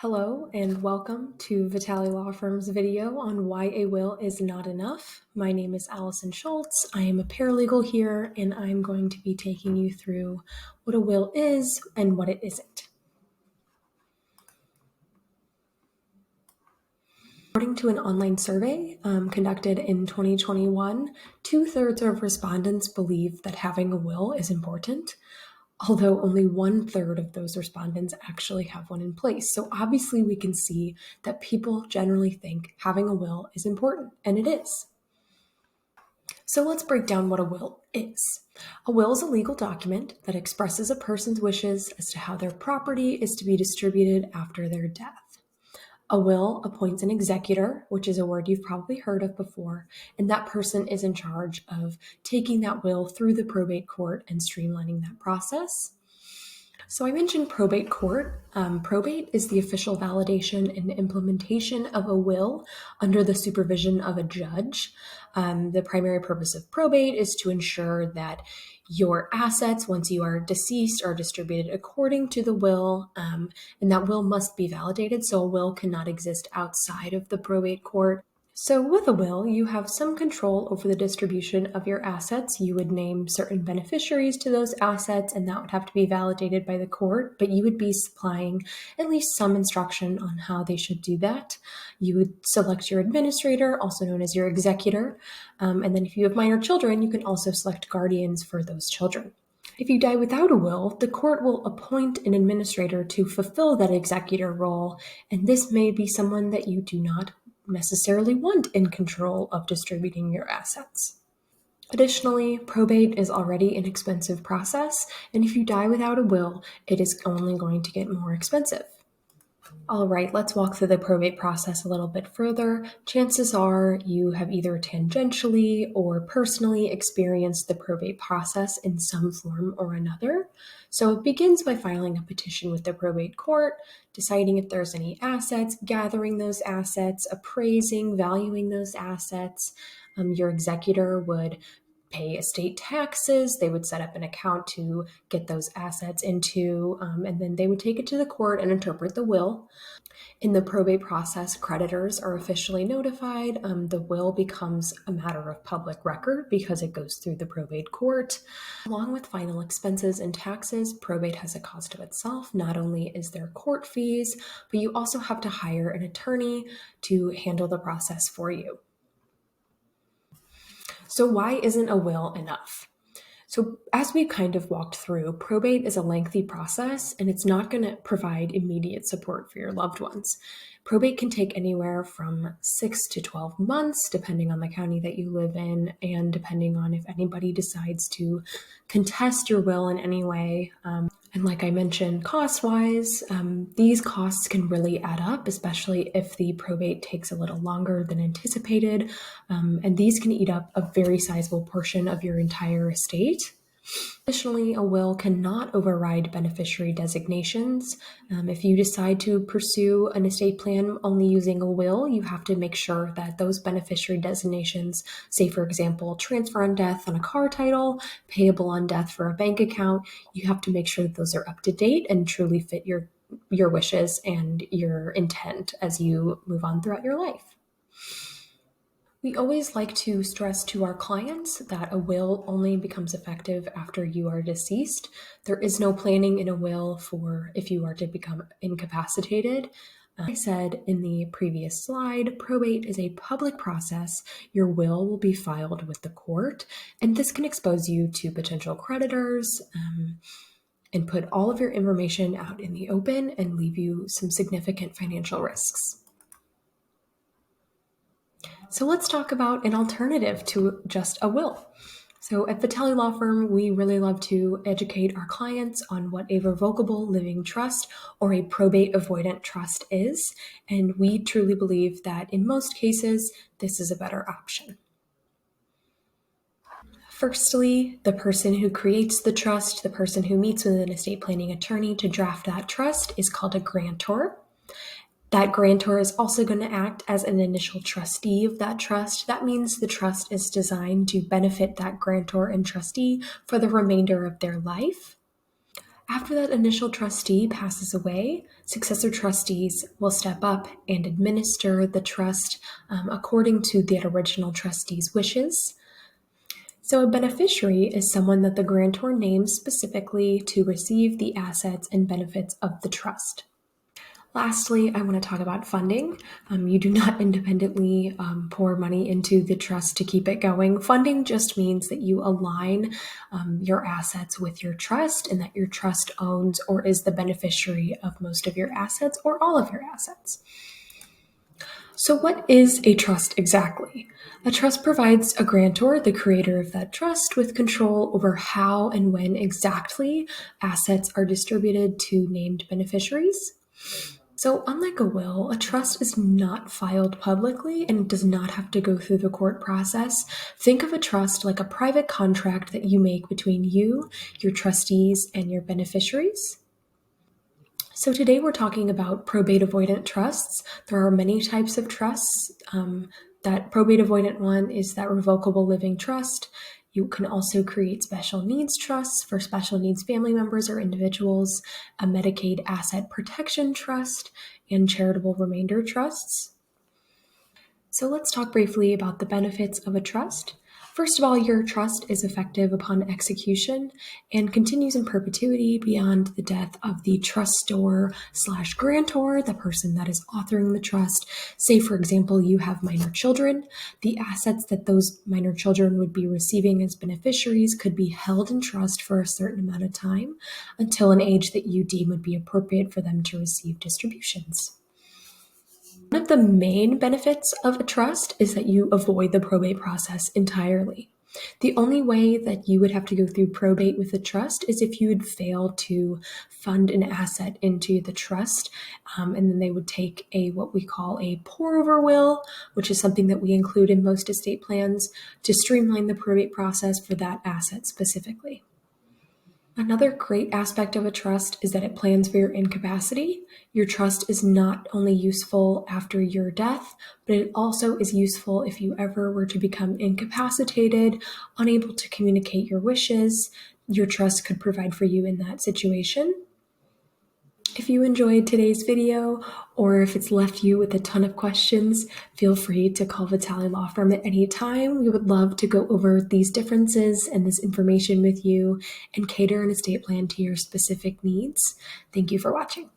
Hello and welcome to Vitale Law Firm's video on why a will is not enough. My name is Allison Schultz. I am a paralegal here and I'm going to be taking you through what a will is and what it isn't. According to an online survey conducted in 2021, 2/3 of respondents believe that having a will is important, although only 1/3 of those respondents actually have one in place. So obviously we can see that people generally think having a will is important, and it is. So let's break down what a will is. A will is a legal document that expresses a person's wishes as to how their property is to be distributed after their death. A will appoints an executor, which is a word you've probably heard of before, and that person is in charge of taking that will through the probate court and streamlining that process. So I mentioned probate court. Probate is the official validation and implementation of a will under the supervision of a judge. The primary purpose of probate is to ensure that your assets, once you are deceased, are distributed according to the will, and that will must be validated, so a will cannot exist outside of the probate court. So with a will, you have some control over the distribution of your assets. You would name certain beneficiaries to those assets, and that would have to be validated by the court, but you would be supplying at least some instruction on how they should do that. You would select your administrator, also known as your executor, and then if you have minor children, you can also select guardians for those children. If you die without a will, the court will appoint an administrator to fulfill that executor role, and this may be someone that you do not necessarily want in control of distributing your assets. Additionally, probate is already an expensive process, and if you die without a will, it is only going to get more expensive. All right, let's walk through the probate process a little bit further. Chances are you have either tangentially or personally experienced the probate process in some form or another. So it begins by filing a petition with the probate court, deciding if there's any assets, gathering those assets, appraising, valuing those assets. Your executor would pay estate taxes. They would set up an account to get those assets into, and then they would take it to the court and interpret the will. In the probate process, creditors are officially notified. The will becomes a matter of public record because it goes through the probate court. Along with final expenses and taxes, probate has a cost of itself. Not only is there court fees, but you also have to hire an attorney to handle the process for you. So why isn't a will enough? So as we kind of walked through, probate is a lengthy process and it's not going to provide immediate support for your loved ones. Probate can take anywhere from 6 to 12 months, depending on the county that you live in and depending on if anybody decides to contest your will in any way. And like I mentioned, cost-wise, these costs can really add up, especially if the probate takes a little longer than anticipated. And these can eat up a very sizable portion of your entire estate. Additionally, a will cannot override beneficiary designations. If you decide to pursue an estate plan only using a will, you have to make sure that those beneficiary designations, say for example, transfer on death on a car title, payable on death for a bank account, you have to make sure that those are up to date and truly fit your wishes and your intent as you move on throughout your life. We always like to stress to our clients that a will only becomes effective after you are deceased. There is no planning in a will for if you are to become incapacitated. I said in the previous slide, probate is a public process. Your will be filed with the court, and this can expose you to potential creditors and put all of your information out in the open and leave you some significant financial risks. So let's talk about an alternative to just a will. So at Vitale Law Firm, we really love to educate our clients on what a revocable living trust or a probate avoidant trust is. And we truly believe that in most cases, this is a better option. Firstly, the person who creates the trust, the person who meets with an estate planning attorney to draft that trust is called a grantor. That grantor is also going to act as an initial trustee of that trust. That means the trust is designed to benefit that grantor and trustee for the remainder of their life. After that initial trustee passes away, successor trustees will step up and administer the trust according to that original trustee's wishes. So, a beneficiary is someone that the grantor names specifically to receive the assets and benefits of the trust. Lastly, I want to talk about funding. You do not independently pour money into the trust to keep it going. Funding just means that you align your assets with your trust and that your trust owns or is the beneficiary of most of your assets or all of your assets. So, what is a trust exactly? A trust provides a grantor, the creator of that trust, with control over how and when exactly assets are distributed to named beneficiaries. So, unlike a will, a trust is not filed publicly and does not have to go through the court process. Think of a trust like a private contract that you make between you, your trustees, and your beneficiaries. So, today we're talking about probate avoidant trusts. There are many types of trusts. That probate avoidant one is that revocable living trust. You can also create special needs trusts for special needs family members or individuals, a Medicaid asset protection trust, and charitable remainder trusts. So let's talk briefly about the benefits of a trust. First of all, your trust is effective upon execution and continues in perpetuity beyond the death of the trustor slash grantor, the person that is authoring the trust. Say, for example, you have minor children. The assets that those minor children would be receiving as beneficiaries could be held in trust for a certain amount of time until an age that you deem would be appropriate for them to receive distributions. One of the main benefits of a trust is that you avoid the probate process entirely. The only way that you would have to go through probate with a trust is if you would fail to fund an asset into the trust, and then they would take what we call a pour-over will, which is something that we include in most estate plans to streamline the probate process for that asset specifically. Another great aspect of a trust is that it plans for your incapacity. Your trust is not only useful after your death, but it also is useful if you ever were to become incapacitated, unable to communicate your wishes. Your trust could provide for you in that situation. If you enjoyed today's video, or if it's left you with a ton of questions, feel free to call Vitale Law Firm at any time. We would love to go over these differences and this information with you and cater an estate plan to your specific needs. Thank you for watching.